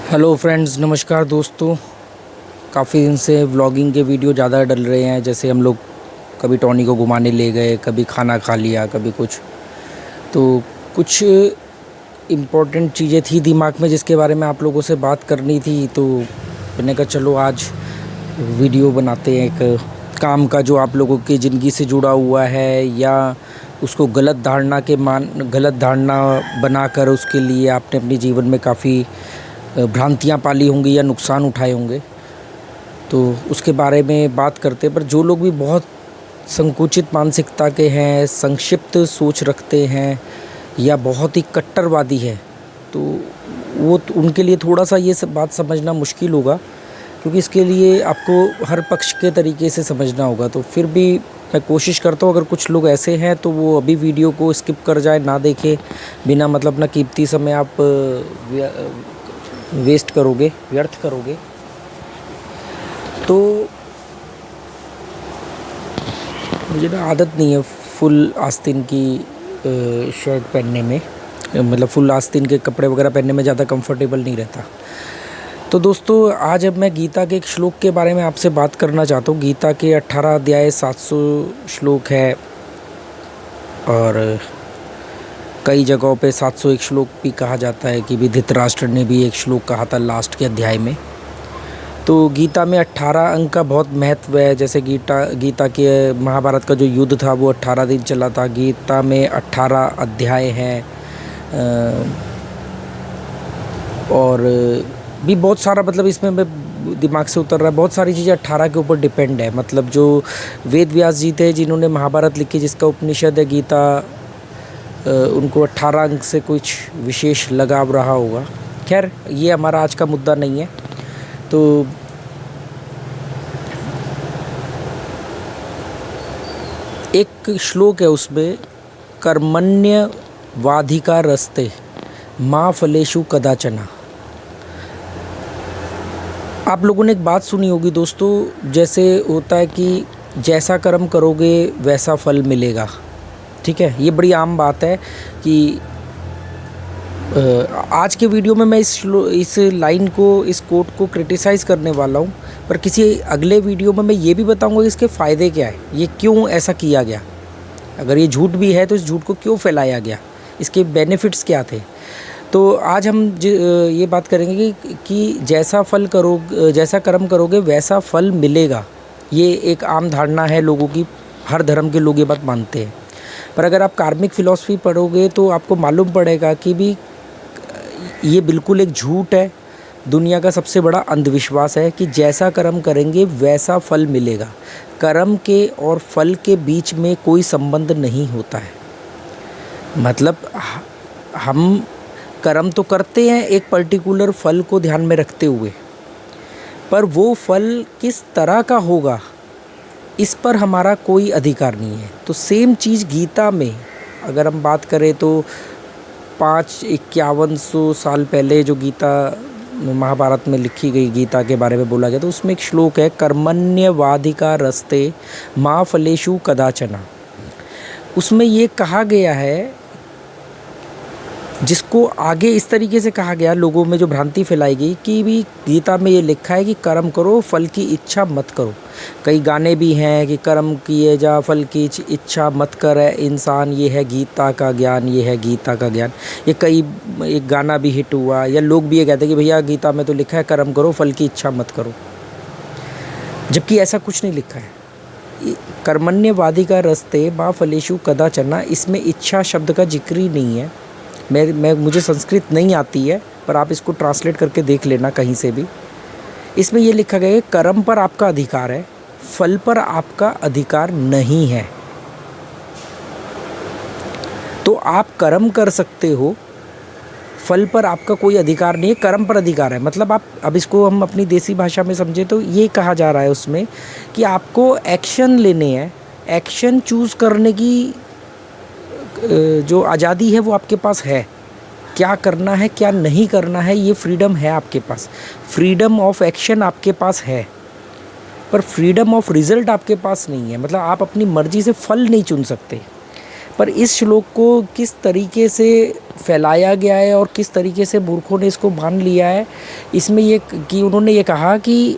Hello friends, नमस्कार दोस्तों। काफ़ी दिन से व्लॉगिंग के वीडियो ज़्यादा डल रहे हैं। जैसे हम लोग कभी टॉनी को घुमाने ले गए, कभी खाना खा लिया, कभी कुछ। तो कुछ इम्पोर्टेंट चीज़ें थी दिमाग में जिसके बारे में आप लोगों से बात करनी थी। तो मैंने कहा चलो आज वीडियो बनाते हैं एक काम का जो आप लोगों की ज़िंदगी से जुड़ा हुआ है, या उसको गलत धारणा बनाकर उसके लिए आपने अपने जीवन में काफ़ी भ्रांतियाँ पाली होंगी या नुकसान उठाए होंगे। तो उसके बारे में बात करते हैं। पर जो लोग भी बहुत संकुचित मानसिकता के हैं, संक्षिप्त सोच रखते हैं या बहुत ही कट्टरवादी है, तो उनके लिए थोड़ा सा ये सब बात समझना मुश्किल होगा, क्योंकि इसके लिए आपको हर पक्ष के तरीके से समझना होगा। तो फिर भी मैं कोशिश करता हूँ, अगर कुछ लोग ऐसे हैं तो वो अभी वीडियो को स्किप कर जाए, ना देखें। बिना मतलब अपना कीमती समय आप वेस्ट करोगे, व्यर्थ करोगे। तो मुझे ना आदत नहीं है फुल आस्तीन की शर्ट पहनने में, मतलब फुल आस्तीन के कपड़े वगैरह पहनने में ज़्यादा कंफर्टेबल नहीं रहता। तो दोस्तों, आज अब मैं गीता के एक श्लोक के बारे में आपसे बात करना चाहता हूँ। गीता के 18 अध्याय 700 श्लोक है, और कई जगहों पे 701 श्लोक भी कहा जाता है कि भी धृतराष्ट्र ने भी एक श्लोक कहा था लास्ट के अध्याय में। तो गीता में 18 अंक का बहुत महत्व है। जैसे गीता के महाभारत का जो युद्ध था वो 18 दिन चला था। गीता में 18 अध्याय हैं, और भी बहुत सारा, मतलब इसमें मैं दिमाग से उतर रहा है, बहुत सारी चीज़ें 18 के ऊपर डिपेंड है। मतलब जो वेद व्यास जी थे जिन्होंने महाभारत लिखी, जिसका उपनिषद है गीता, उनको 18 अंक से कुछ विशेष लगाव रहा होगा। खैर, ये हमारा आज का मुद्दा नहीं है। तो एक श्लोक है उसमें, कर्मण्यवाधिका रस्ते माँ फलेषु कदाचना। आप लोगों ने एक बात सुनी होगी दोस्तों, जैसे होता है कि जैसा कर्म करोगे वैसा फल मिलेगा। ठीक है, ये बड़ी आम बात है कि आज के वीडियो में मैं इस लाइन को, इस कोट को क्रिटिसाइज़ करने वाला हूँ, पर किसी अगले वीडियो में मैं ये भी बताऊँगा कि इसके फ़ायदे क्या है, ये क्यों ऐसा किया गया। अगर ये झूठ भी है तो इस झूठ को क्यों फैलाया गया, इसके बेनिफिट्स क्या थे। तो आज हम ये बात करेंगे कि जैसा कर्म करोगे वैसा फल मिलेगा। ये एक आम धारणा है लोगों की, हर धर्म के लोग ये बात मानते हैं। पर अगर आप कार्मिक फ़िलॉसफी पढ़ोगे तो आपको मालूम पड़ेगा कि भी ये बिल्कुल एक झूठ है। दुनिया का सबसे बड़ा अंधविश्वास है कि जैसा कर्म करेंगे वैसा फल मिलेगा। कर्म के और फल के बीच में कोई संबंध नहीं होता है। मतलब हम कर्म तो करते हैं एक पर्टिकुलर फल को ध्यान में रखते हुए, पर वो फल किस तरह का होगा इस पर हमारा कोई अधिकार नहीं है। तो सेम चीज़ गीता में अगर हम बात करें तो 5100 साल पहले जो गीता महाभारत में लिखी गई गीता के बारे में बोला गया, तो उसमें एक श्लोक है, कर्मण्यवाधिका रस्ते माँ फलेषु कदाचना। उसमें ये कहा गया है, जिसको आगे इस तरीके से कहा गया, लोगों में जो भ्रांति फैलाई गई कि भी गीता में ये लिखा है कि कर्म करो, फल की इच्छा मत करो। कई गाने भी हैं कि कर्म किए जा, फल की इच्छा मत करे इंसान, ये है गीता का ज्ञान, ये है गीता का ज्ञान। ये एक गाना भी हिट हुआ, या लोग भी ये कहते हैं कि भैया गीता में तो लिखा है कर्म करो, फल की इच्छा मत करो, जबकि ऐसा कुछ नहीं लिखा है। कर्मण्यवाधिका रस्ते माँ फलेषु कदाचना, इसमें इच्छा शब्द का जिक्र ही नहीं है। मुझे संस्कृत नहीं आती है, पर आप इसको ट्रांसलेट करके देख लेना कहीं से भी। इसमें ये लिखा गया है, कर्म पर आपका अधिकार है, फल पर आपका अधिकार नहीं है। तो आप कर्म कर सकते हो, फल पर आपका कोई अधिकार नहीं है, कर्म पर अधिकार है। मतलब आप, अब इसको हम अपनी देसी भाषा में समझे तो ये कहा जा रहा है उसमें कि आपको एक्शन लेने हैं, एक्शन चूज़ करने की जो आज़ादी है वो आपके पास है। क्या करना है क्या नहीं करना है, ये फ्रीडम है आपके पास। फ्रीडम ऑफ एक्शन आपके पास है, पर फ्रीडम ऑफ रिज़ल्ट आपके पास नहीं है। मतलब आप अपनी मर्ज़ी से फल नहीं चुन सकते। पर इस श्लोक को किस तरीके से फैलाया गया है और किस तरीके से मूर्खों ने इसको मान लिया है, इसमें ये कि उन्होंने ये कहा कि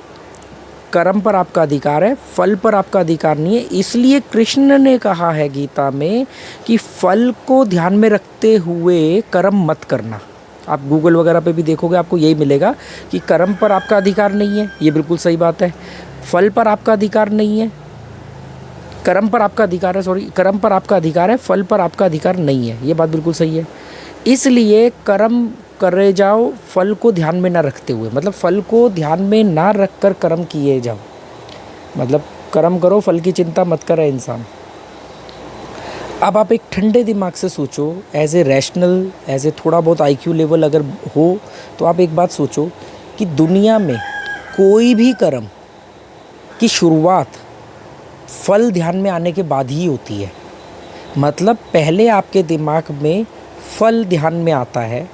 कर्म पर आपका अधिकार है, फल पर आपका अधिकार नहीं है। इसलिए कृष्ण ने कहा है गीता में कि फल को ध्यान में रखते हुए कर्म मत करना। आप गूगल वगैरह पे भी देखोगे, आपको यही मिलेगा कि कर्म पर आपका अधिकार नहीं है। ये बिल्कुल सही बात है। फल पर आपका अधिकार नहीं है, कर्म पर आपका अधिकार है, कर्म पर आपका अधिकार है, फल पर आपका अधिकार नहीं है। ये बात बिल्कुल सही है। इसलिए कर्म करे जाओ फल को ध्यान में ना रखते हुए, मतलब फल को ध्यान में ना रख कर कर्म किए जाओ। मतलब कर्म करो, फल की चिंता मत करे इंसान। अब आप एक ठंडे दिमाग से सोचो, as a rational, as a थोड़ा बहुत IQ लेवल अगर हो तो आप एक बात सोचो कि दुनिया में कोई भी कर्म की शुरुआत फल ध्यान में आने के बाद ही होती है। मतलब पहले आपके दिमाग में फल ध्यान में आता है,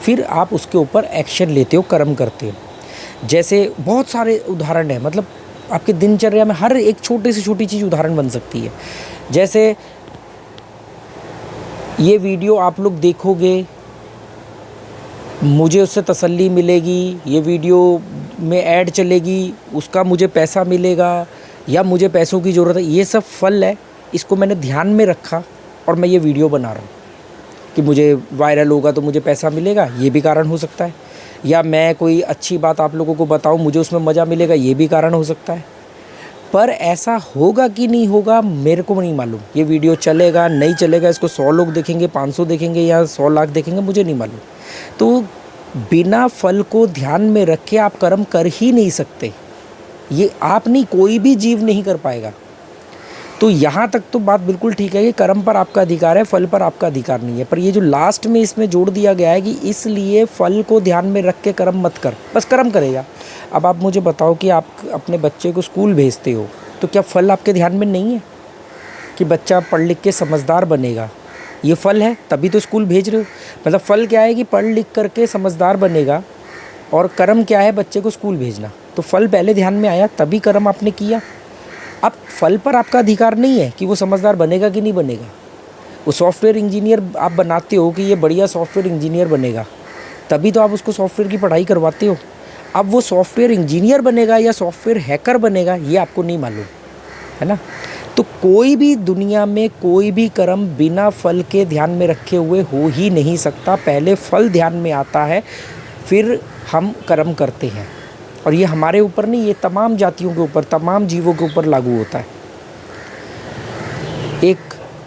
फिर आप उसके ऊपर एक्शन लेते हो, कर्म करते हो। जैसे बहुत सारे उदाहरण हैं, मतलब आपके दिनचर्या में हर एक छोटी से छोटी चीज़ उदाहरण बन सकती है। जैसे ये वीडियो आप लोग देखोगे, मुझे उससे तसल्ली मिलेगी, ये वीडियो में ऐड चलेगी, उसका मुझे पैसा मिलेगा या मुझे पैसों की ज़रूरत है, ये सब फल है। इसको मैंने ध्यान में रखा और मैं ये वीडियो बना रहा हूँ कि मुझे वायरल होगा तो मुझे पैसा मिलेगा, ये भी कारण हो सकता है। या मैं कोई अच्छी बात आप लोगों को बताऊँ, मुझे उसमें मज़ा मिलेगा, ये भी कारण हो सकता है। पर ऐसा होगा कि नहीं होगा मेरे को नहीं मालूम। ये वीडियो चलेगा नहीं चलेगा, इसको 100 लोग देखेंगे, 500 देखेंगे या 100 लाख देखेंगे, मुझे नहीं मालूम। तो बिना फल को ध्यान में रखे आप कर्म कर ही नहीं सकते। ये आप नहीं, कोई भी जीव नहीं कर पाएगा। तो यहाँ तक तो बात बिल्कुल ठीक है कि कर्म पर आपका अधिकार है, फल पर आपका अधिकार नहीं है। पर ये जो लास्ट में इसमें जोड़ दिया गया है कि इसलिए फल को ध्यान में रख के कर्म मत कर, बस कर्म करेगा। अब आप मुझे बताओ कि आप अपने बच्चे को स्कूल भेजते हो तो क्या फल आपके ध्यान में नहीं है कि बच्चा पढ़ लिख के समझदार बनेगा? ये फल है, तभी तो स्कूल भेज रहे हो। मतलब फल क्या है कि पढ़ लिख करके समझदार बनेगा, और कर्म क्या है? बच्चे को स्कूल भेजना। तो फल पहले ध्यान में आया तभी कर्म आपने किया। अब फल पर आपका अधिकार नहीं है कि वो समझदार बनेगा कि नहीं बनेगा। वो सॉफ्टवेयर इंजीनियर आप बनाते हो कि ये बढ़िया सॉफ्टवेयर इंजीनियर बनेगा, तभी तो आप उसको सॉफ्टवेयर की पढ़ाई करवाते हो। अब वो सॉफ्टवेयर इंजीनियर बनेगा या सॉफ्टवेयर हैकर बनेगा, ये आपको नहीं मालूम है ना। तो कोई भी दुनिया में कोई भी कर्म बिना फल के ध्यान में रखे हुए हो ही नहीं सकता। पहले फल ध्यान में आता है, फिर हम कर्म करते हैं। और ये हमारे ऊपर नहीं, ये तमाम जातियों के ऊपर, तमाम जीवों के ऊपर लागू होता है। एक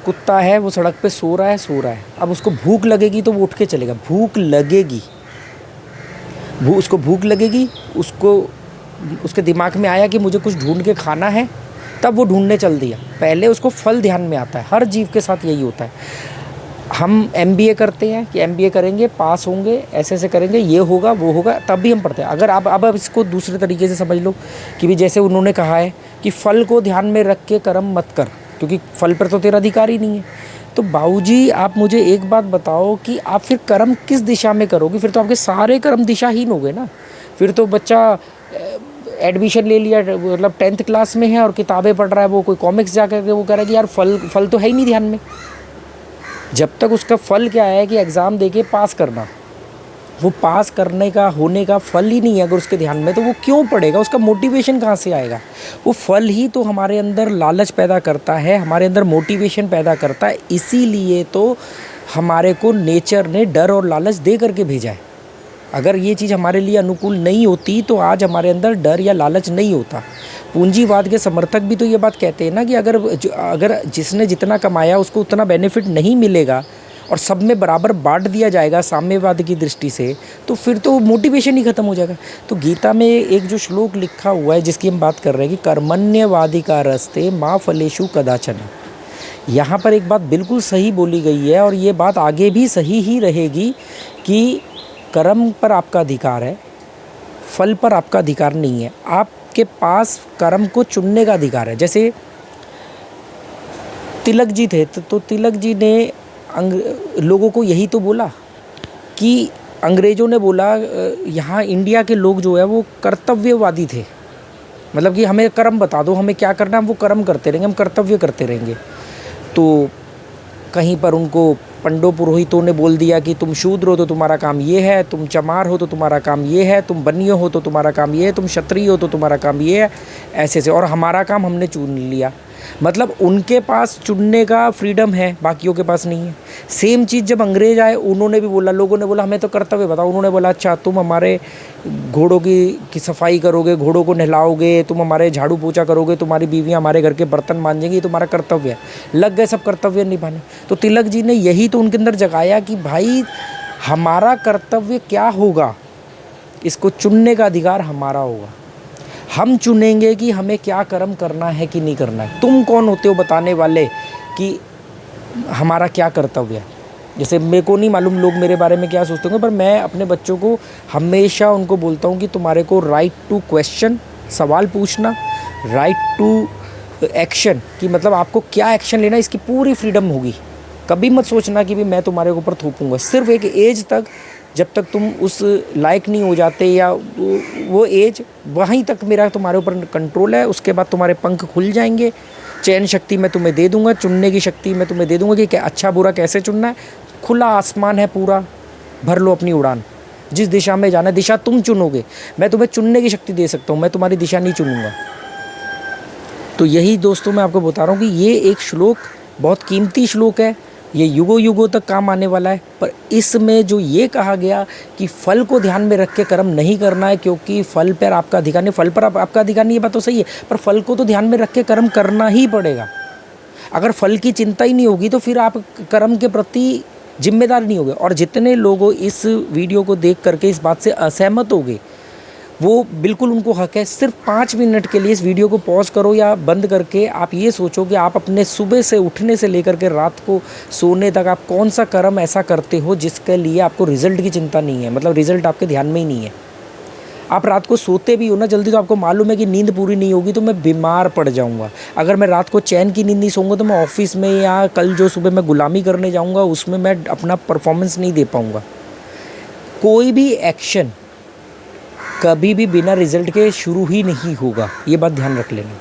कुत्ता है, वो सड़क पे सो रहा है। अब उसको भूख लगेगी तो वो उठ के चलेगा। भूख लगेगी, उसको भूख लगेगी, उसके दिमाग में आया कि मुझे कुछ ढूंढ के खाना है, तब वो ढूंढने चल दिया। पहले उसको फल ध्यान में आता है। हर जीव के साथ यही होता है। हम MBA करते हैं कि MBA करेंगे, पास होंगे, ऐसे करेंगे, ये होगा वो होगा, तब भी हम पढ़ते हैं। अगर अब इसको दूसरे तरीके से समझ लो कि भी जैसे उन्होंने कहा है कि फल को ध्यान में रख के कर्म मत कर, क्योंकि फल पर तो तेरा अधिकार ही नहीं है। तो बाबूजी आप मुझे एक बात बताओ कि आप फिर कर्म किस दिशा में करोगे? फिर तो आपके सारे कर्म दिशाहीन हो गए ना। फिर तो बच्चा एडमिशन ले लिया, मतलब 10th क्लास में है और किताबें पढ़ रहा है, वो कोई कॉमिक्स जा करके वो कह रहा है कि यार फल तो है ही नहीं ध्यान में। जब तक उसका फल क्या है कि एग्ज़ाम देके पास करना, वो पास करने का होने का फल ही नहीं है अगर उसके ध्यान में, तो वो क्यों पढ़ेगा? उसका मोटिवेशन कहाँ से आएगा? वो फल ही तो हमारे अंदर लालच पैदा करता है, हमारे अंदर मोटिवेशन पैदा करता है। इसीलिए तो हमारे को नेचर ने डर और लालच दे करके भेजा है। अगर ये चीज़ हमारे लिए अनुकूल नहीं होती तो आज हमारे अंदर डर या लालच नहीं होता। पूंजीवाद के समर्थक भी तो ये बात कहते हैं ना कि अगर जिसने जितना कमाया उसको उतना बेनिफिट नहीं मिलेगा और सब में बराबर बांट दिया जाएगा साम्यवाद की दृष्टि से, तो फिर तो मोटिवेशन ही ख़त्म हो जाएगा। तो गीता में एक जो श्लोक लिखा हुआ है जिसकी हम बात कर रहे हैं कि कर्मण्यवाधिका रस्ते माँ फलेषु कदाचन, यहाँ पर एक बात बिल्कुल सही बोली गई है और ये बात आगे भी सही ही रहेगी कि कर्म पर आपका अधिकार है, फल पर आपका अधिकार नहीं है। आपके पास कर्म को चुनने का अधिकार है। जैसे तिलक जी थे तो तिलक जी ने लोगों को यही तो बोला कि अंग्रेज़ों ने बोला, यहाँ इंडिया के लोग जो है वो कर्तव्यवादी थे, मतलब कि हमें कर्म बता दो, हमें क्या करना है, हम वो कर्म करते रहेंगे, हम कर्तव्य करते रहेंगे। तो कहीं पर उनको पंडो पुरोहितों ने बोल दिया कि तुम शूद्र हो तो तुम्हारा काम ये है, तुम चमार हो तो तुम्हारा काम ये है, तुम बनिए हो तो तुम्हारा काम ये है, तुम क्षत्रिय हो तो तुम्हारा काम ये है, ऐसे से। और हमारा काम हमने चुन लिया। मतलब उनके पास चुनने का फ्रीडम है, बाकियों के पास नहीं है। सेम चीज़ जब अंग्रेज आए, उन्होंने भी बोला, लोगों ने बोला हमें तो कर्तव्य बताओ। उन्होंने बोला अच्छा तुम हमारे घोड़ों की सफाई करोगे, घोड़ों को नहलाओगे, तुम हमारे झाड़ू पोछा करोगे, तुम्हारी बीवियाँ हमारे घर के बर्तन मांजेंगी, ये तुम्हारा कर्तव्य है। लग गए सब कर्तव्य निभाने। तो तिलक जी ने यही तो उनके अंदर जगाया कि भाई हमारा कर्तव्य क्या होगा, इसको चुनने का अधिकार हमारा होगा। हम चुनेंगे कि हमें क्या कर्म करना है कि नहीं करना है। तुम कौन होते हो बताने वाले कि हमारा क्या कर्तव्य है। जैसे मेरे को नहीं मालूम लोग मेरे बारे में क्या सोचते होंगे, पर मैं अपने बच्चों को हमेशा उनको बोलता हूँ कि तुम्हारे को राइट टू क्वेश्चन, सवाल पूछना, राइट टू एक्शन, कि मतलब आपको क्या एक्शन लेना, इसकी पूरी फ्रीडम होगी। कभी मत सोचना कि भी मैं तुम्हारे ऊपर थोपूंगा। सिर्फ एक एज तक, जब तक तुम उस लायक नहीं हो जाते, या वो एज, वहीं तक मेरा तुम्हारे ऊपर कंट्रोल है। उसके बाद तुम्हारे पंख खुल जाएंगे, चयन शक्ति मैं तुम्हें दे दूंगा, चुनने की शक्ति मैं तुम्हें दे दूंगा कि क्या अच्छा बुरा कैसे चुनना है। खुला आसमान है पूरा, भर लो अपनी उड़ान, जिस दिशा में जाना है दिशा तुम चुनोगे। मैं तुम्हें चुनने की शक्ति दे सकता हूँ, मैं तुम्हारी दिशा नहीं चुनूंगा। तो यही दोस्तों मैं आपको बता रहा हूँ कि ये एक श्लोक बहुत कीमती श्लोक है, ये युगों युगों तक काम आने वाला है। पर इसमें जो ये कहा गया कि फल को ध्यान में रख के कर्म नहीं करना है, क्योंकि फल पर आपका अधिकार नहीं, फल पर आपका अधिकार नहीं, ये बात तो सही है, पर फल को तो ध्यान में रख के कर्म करना ही पड़ेगा। अगर फल की चिंता ही नहीं होगी तो फिर आप कर्म के प्रति जिम्मेदार नहीं होगे। और जितने लोग इस वीडियो को देख करके इस बात से असहमत होंगे, वो बिल्कुल उनको हक है। सिर्फ 5 मिनट के लिए इस वीडियो को पॉज करो या बंद करके आप ये सोचो कि आप अपने सुबह से उठने से लेकर के रात को सोने तक आप कौन सा कर्म ऐसा करते हो जिसके लिए आपको रिज़ल्ट की चिंता नहीं है, मतलब रिज़ल्ट आपके ध्यान में ही नहीं है। आप रात को सोते भी हो ना जल्दी, तो आपको मालूम है कि नींद पूरी नहीं होगी तो मैं बीमार पड़ जाऊंगा। अगर मैं रात को चैन की नींद नहीं सोऊंगा तो मैं ऑफिस में या कल जो सुबह मैं गुलामी करने जाऊंगा उसमें मैं अपना परफॉर्मेंस नहीं दे पाऊंगा। कोई भी एक्शन कभी भी बिना रिजल्ट के शुरू ही नहीं होगा, ये बात ध्यान रख लेना,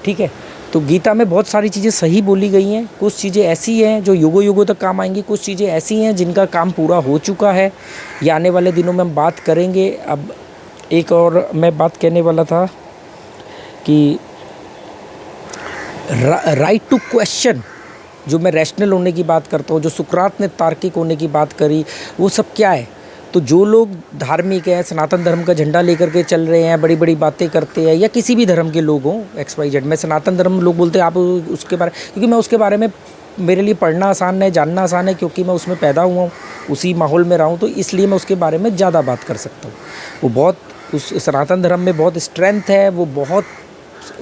ठीक है। तो गीता में बहुत सारी चीज़ें सही बोली गई हैं, कुछ चीज़ें ऐसी हैं जो युगों युगों तक काम आएंगी, कुछ चीज़ें ऐसी हैं जिनका काम पूरा हो चुका है, ये आने वाले दिनों में हम बात करेंगे। अब एक और मैं बात कहने वाला था कि राइट टू क्वेश्चन, जो मैं रैशनल होने की बात करता हूँ, जो सुकरात ने तार्किक होने की बात करी, वो सब क्या है। तो जो लोग धार्मिक हैं, सनातन धर्म का झंडा लेकर के चल रहे हैं, बड़ी बड़ी बातें करते हैं, या किसी भी धर्म के लोग हों, XYZ, मैं सनातन धर्म लोग बोलते हैं, आप उसके बारे, क्योंकि मैं उसके बारे में, मेरे लिए पढ़ना आसान है, जानना आसान है, क्योंकि मैं उसमें पैदा हुआ हूँ, उसी माहौल में रहा हूँ, तो इसलिए मैं उसके बारे में ज़्यादा बात कर सकता हूँ। वो बहुत, उस सनातन धर्म में बहुत स्ट्रेंथ है, वो बहुत,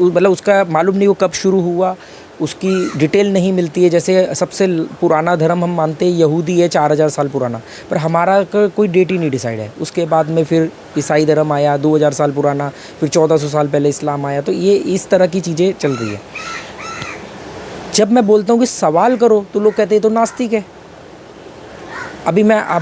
मतलब उसका मालूम नहीं वो कब शुरू हुआ, उसकी डिटेल नहीं मिलती है। जैसे सबसे पुराना धर्म हम मानते हैं यहूदी है, 4000 साल पुराना, पर हमारा कोई डेट ही नहीं डिसाइड है। उसके बाद में फिर ईसाई धर्म आया 2000 साल पुराना, फिर 1400 साल पहले इस्लाम आया। तो ये इस तरह की चीज़ें चल रही है। जब मैं बोलता हूँ कि सवाल करो तो लोग कहते हैं तो नास्तिक है। अब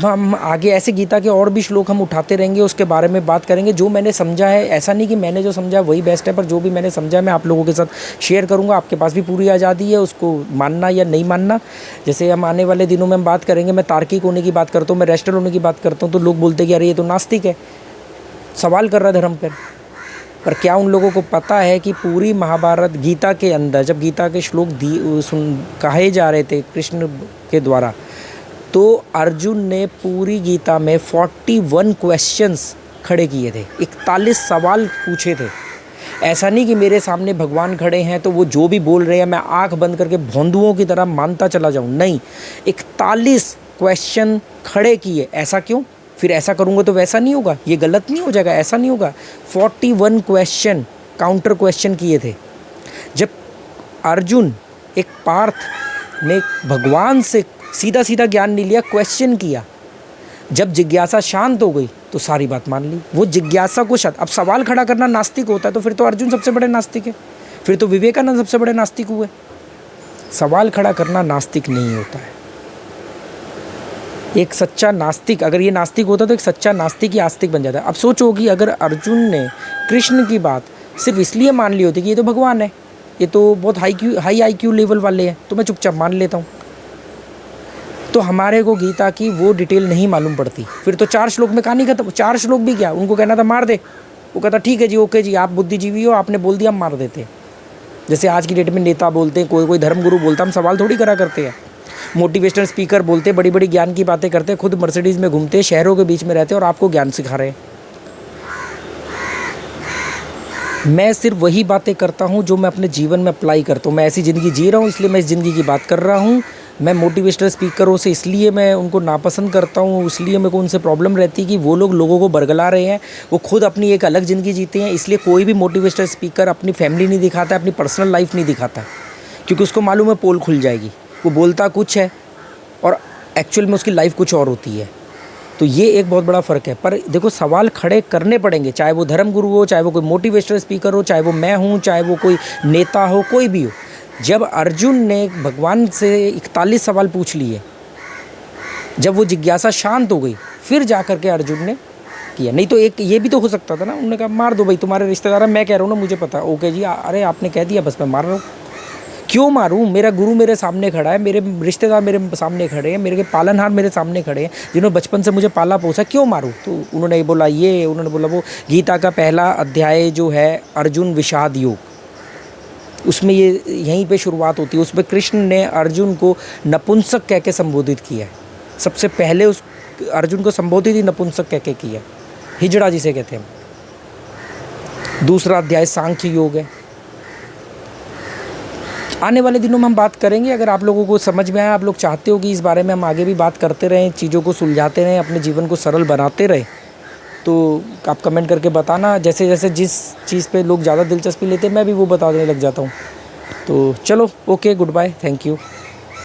हम आगे ऐसे गीता के और भी श्लोक हम उठाते रहेंगे, उसके बारे में बात करेंगे। जो मैंने समझा है, ऐसा नहीं कि मैंने जो समझा वही बेस्ट है, पर जो भी मैंने समझा है मैं आप लोगों के साथ शेयर करूंगा। आपके पास भी पूरी आज़ादी है उसको मानना या नहीं मानना। जैसे हम आने वाले दिनों में हम बात करेंगे, मैं तार्किक होने की बात करता हूँ, मैं रैशनल होने की बात करता हूँ, तो लोग बोलते हैं कि अरे ये तो नास्तिक है, सवाल कर रहा है धर्म पर क्या उन लोगों को पता है कि पूरी महाभारत गीता के अंदर, जब गीता के श्लोक कहे जा रहे थे कृष्ण के द्वारा, तो अर्जुन ने पूरी गीता में 41 क्वेश्चंस खड़े किए थे, 41 सवाल पूछे थे। ऐसा नहीं कि मेरे सामने भगवान खड़े हैं तो वो जो भी बोल रहे हैं मैं आंख बंद करके भोंदुओं की तरह मानता चला जाऊं, नहीं, 41 क्वेश्चन खड़े किए। ऐसा क्यों? फिर ऐसा करूँगा तो वैसा नहीं होगा, ये गलत नहीं हो जाएगा, ऐसा नहीं होगा। 41 क्वेश्चन, काउंटर क्वेश्चन किए थे। जब अर्जुन, एक पार्थ ने भगवान से सीधा सीधा ज्ञान नहीं लिया, क्वेश्चन किया, जब जिज्ञासा शांत हो गई तो सारी बात मान ली। वो जिज्ञासा को अब सवाल खड़ा करना नास्तिक होता है तो फिर तो अर्जुन सबसे बड़े नास्तिक है, फिर तो विवेकानंद सबसे बड़े नास्तिक हुए। सवाल खड़ा करना नास्तिक नहीं होता है। एक सच्चा नास्तिक, अगर ये नास्तिक होता तो एक सच्चा नास्तिक ही आस्तिक बन जाता है। अब सोचो कि अगर अर्जुन ने कृष्ण की बात सिर्फ इसलिए मान ली होती कि ये तो भगवान है, ये तो बहुत हाई IQ लेवल वाले हैं, तो मैं चुपचाप मान लेता हूँ, तो हमारे को गीता की वो डिटेल नहीं मालूम पड़ती। फिर तो 4 श्लोक में कहानी खत्म। 4 श्लोक भी क्या, उनको कहना था मार दे, वो कहता ठीक है जी, ओके जी, आप बुद्धिजीवी हो, आपने बोल दिया हम मार देते। जैसे आज की डेट में नेता बोलते हैं, कोई कोई धर्मगुरु बोलता है, हम सवाल थोड़ी करा करते हैं। मोटिवेशनल स्पीकर बोलते, बड़ी बड़ी ज्ञान की बातें करते हैं, खुद मर्सिडीज़ में घूमते, शहरों के बीच में रहते हैं और आपको ज्ञान सिखा रहे हैं। मैं सिर्फ वही बातें करता हूँ जो मैं अपने जीवन में अप्लाई करता हूँ। मैं ऐसी ज़िंदगी जी रहा हूँ, इसलिए मैं इस ज़िंदगी की बात कर रहा हूँ। मैं मोटिवेशनल स्पीकरों से इसलिए मैं उनको नापसंद करता हूँ, इसलिए मेरे को उनसे प्रॉब्लम रहती है कि वो लोगों को बरगला रहे हैं। वो खुद अपनी एक अलग ज़िंदगी जीते हैं। इसलिए कोई भी मोटिवेशनल स्पीकर अपनी फैमिली नहीं दिखाता, अपनी पर्सनल लाइफ नहीं दिखाता, क्योंकि उसको मालूम है पोल खुल जाएगी। वो बोलता कुछ है और एक्चुअल में उसकी लाइफ कुछ और होती है। तो ये एक बहुत बड़ा फ़र्क है। पर देखो, सवाल खड़े करने पड़ेंगे, चाहे वो धर्मगुरु हो, चाहे वो कोई मोटिवेशनल स्पीकर हो, चाहे वो मैं हूँ, चाहे वो कोई नेता हो, कोई भी हो। जब अर्जुन ने भगवान से 41 सवाल पूछ लिए, जब वो जिज्ञासा शांत हो गई, फिर जा कर के अर्जुन ने किया। नहीं तो एक ये भी तो हो सकता था ना, उन्होंने कहा मार दो भाई, तुम्हारे रिश्तेदार, मैं कह रहा हूँ ना, मुझे पता, ओके जी, अरे आपने कह दिया, बस मैं मार रहा हूँ। क्यों मारूं? मेरा गुरु मेरे सामने खड़ा है, मेरे रिश्तेदार मेरे सामने खड़े हैं, मेरे पालनहार मेरे सामने खड़े हैं, जिन्होंने बचपन से मुझे पाला पोसा, क्यों मारूं? तो उन्होंने बोला ये, उन्होंने बोला वो। गीता का पहला अध्याय जो है अर्जुन विषाद योग, उसमें ये यहीं पे शुरुआत होती है। उसमें कृष्ण ने अर्जुन को नपुंसक कह के संबोधित किया है। सबसे पहले उस अर्जुन को संबोधित ही नपुंसक कह के किया, हिजड़ा जिसे कहते हैं। दूसरा अध्याय सांख्य योग है। आने वाले दिनों में हम बात करेंगे। अगर आप लोगों को समझ में आया, आप लोग चाहते हो कि इस बारे में हम आगे भी बात करते रहें, चीज़ों को सुलझाते रहें, अपने जीवन को सरल बनाते रहें, तो आप कमेंट करके बताना। जैसे जैसे जिस चीज़ पे लोग ज़्यादा दिलचस्पी लेते हैं, मैं भी वो बताने लग जाता हूँ। तो चलो, okay, good bye, thank you.